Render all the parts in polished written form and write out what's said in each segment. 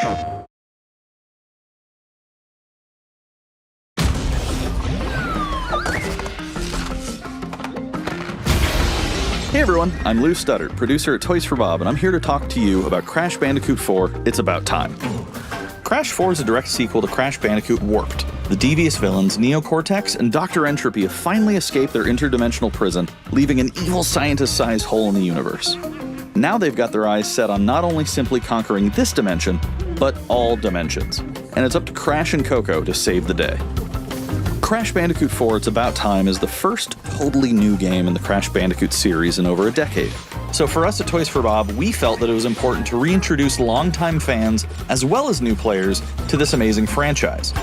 Hey everyone, I'm Lou Studdard, producer at Toys for Bob, and I'm here to talk to you about Crash Bandicoot 4, It's About Time. Crash 4 is a direct sequel to Crash Bandicoot Warped. The devious villains, Neo Cortex and Dr. Entropy, have finally escaped their interdimensional prison, leaving an evil scientist-sized hole in the universe. Now they've got their eyes set on not only simply conquering this dimension, but all dimensions. And it's up to Crash and Coco to save the day. Crash Bandicoot 4 It's About Time is the first totally new game in the Crash Bandicoot series in over a decade. So for us at Toys for Bob, we felt that it was important to reintroduce longtime fans, as well as new players, to this amazing franchise.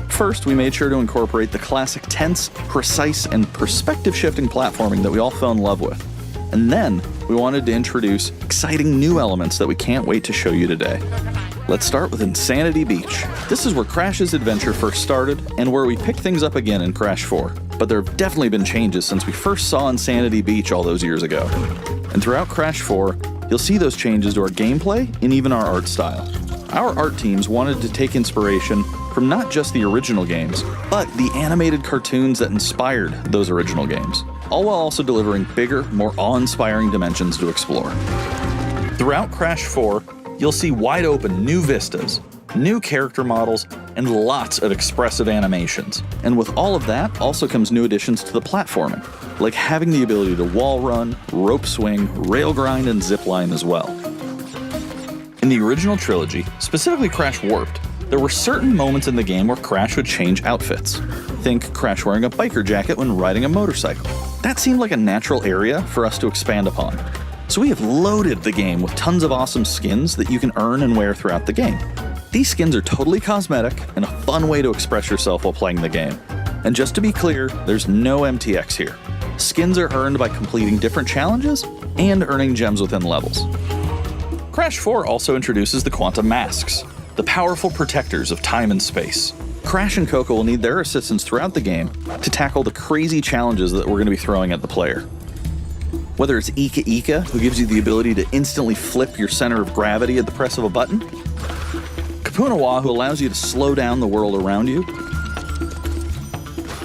First, we made sure to incorporate the classic tense, precise, and perspective-shifting platforming that we all fell in love with. And then, we wanted to introduce exciting new elements that we can't wait to show you today. Let's start with Insanity Beach. This is where Crash's adventure first started, and where we picked things up again in Crash 4. But there have definitely been changes since we first saw Insanity Beach all those years ago. And throughout Crash 4, you'll see those changes to our gameplay and even our art style. Our art teams wanted to take inspiration from not just the original games, but the animated cartoons that inspired those original games, all while also delivering bigger, more awe-inspiring dimensions to explore. Throughout Crash 4, you'll see wide-open new vistas, new character models, and lots of expressive animations. And with all of that also comes new additions to the platforming, like having the ability to wall run, rope swing, rail grind, and zipline as well. In the original trilogy, specifically Crash Warped, there were certain moments in the game where Crash would change outfits. Think Crash wearing a biker jacket when riding a motorcycle. That seemed like a natural area for us to expand upon. So we have loaded the game with tons of awesome skins that you can earn and wear throughout the game. These skins are totally cosmetic and a fun way to express yourself while playing the game. And just to be clear, there's no MTX here. Skins are earned by completing different challenges and earning gems within levels. Crash 4 also introduces the Quantum Masks, the powerful protectors of time and space. Crash and Coco will need their assistance throughout the game to tackle the crazy challenges that we're going to be throwing at the player. Whether it's Ika Ika, who gives you the ability to instantly flip your center of gravity at the press of a button, Kapunawa, who allows you to slow down the world around you,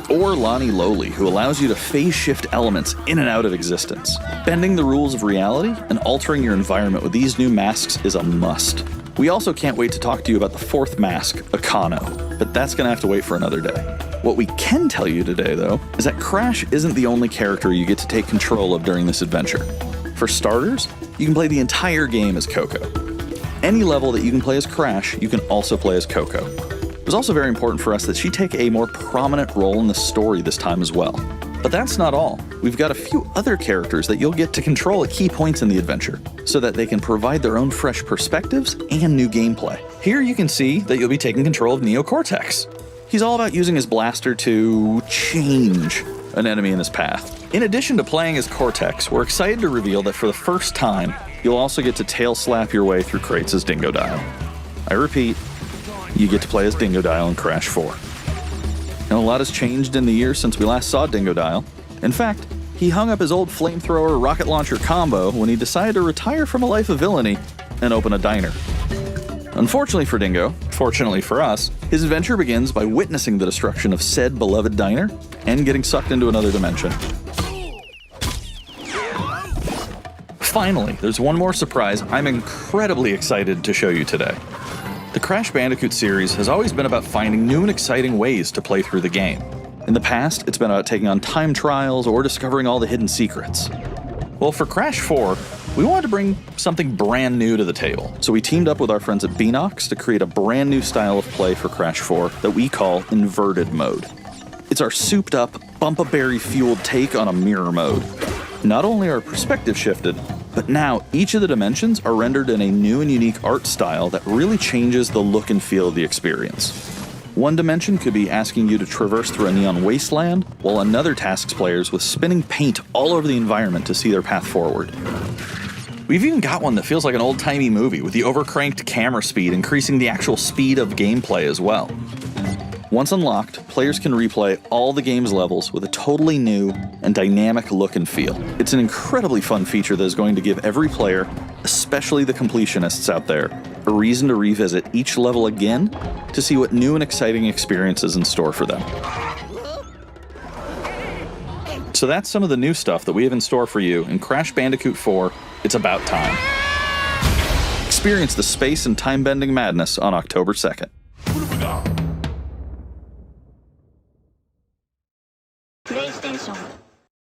or Lani Loli, who allows you to phase shift elements in and out of existence. Bending the rules of reality and altering your environment with these new masks is a must. We also can't wait to talk to you about the fourth mask, Akano, but that's gonna have to wait for another day. What we can tell you today, though, is that Crash isn't the only character you get to take control of during this adventure. For starters, you can play the entire game as Coco. Any level that you can play as Crash, you can also play as Coco. It was also very important for us that she take a more prominent role in the story this time as well. But that's not all. We've got a few other characters that you'll get to control at key points in the adventure, so that they can provide their own fresh perspectives and new gameplay. Here you can see that you'll be taking control of Neo Cortex. He's all about using his blaster to change an enemy in his path. In addition to playing as Cortex, we're excited to reveal that for the first time, you'll also get to tail slap your way through crates as Dingodile. I repeat, you get to play as Dingodile in Crash 4. And a lot has changed in the years since we last saw Dingodile. In fact, he hung up his old flamethrower rocket launcher combo when he decided to retire from a life of villainy and open a diner. Unfortunately for Dingo, fortunately for us, his adventure begins by witnessing the destruction of said beloved diner and getting sucked into another dimension. Finally, there's one more surprise I'm incredibly excited to show you today. The Crash Bandicoot series has always been about finding new and exciting ways to play through the game. In the past, it's been about taking on time trials or discovering all the hidden secrets. Well, for Crash 4, we wanted to bring something brand new to the table, so we teamed up with our friends at Beanox to create a brand new style of play for Crash 4 that we call Inverted Mode. It's our souped-up, bumpa-berry-fueled take on a mirror mode. Not only are perspective shifted, but now each of the dimensions are rendered in a new and unique art style that really changes the look and feel of the experience. One dimension could be asking you to traverse through a neon wasteland, while another tasks players with spinning paint all over the environment to see their path forward. We've even got one that feels like an old-timey movie, with the overcranked camera speed increasing the actual speed of gameplay as well. Once unlocked, players can replay all the game's levels with a totally new and dynamic look and feel. It's an incredibly fun feature that is going to give every player, especially the completionists out there, a reason to revisit each level again to see what new and exciting experiences in store for them. So that's some of the new stuff that we have in store for you in Crash Bandicoot 4, It's About Time. Experience the space and time-bending madness on October 2nd.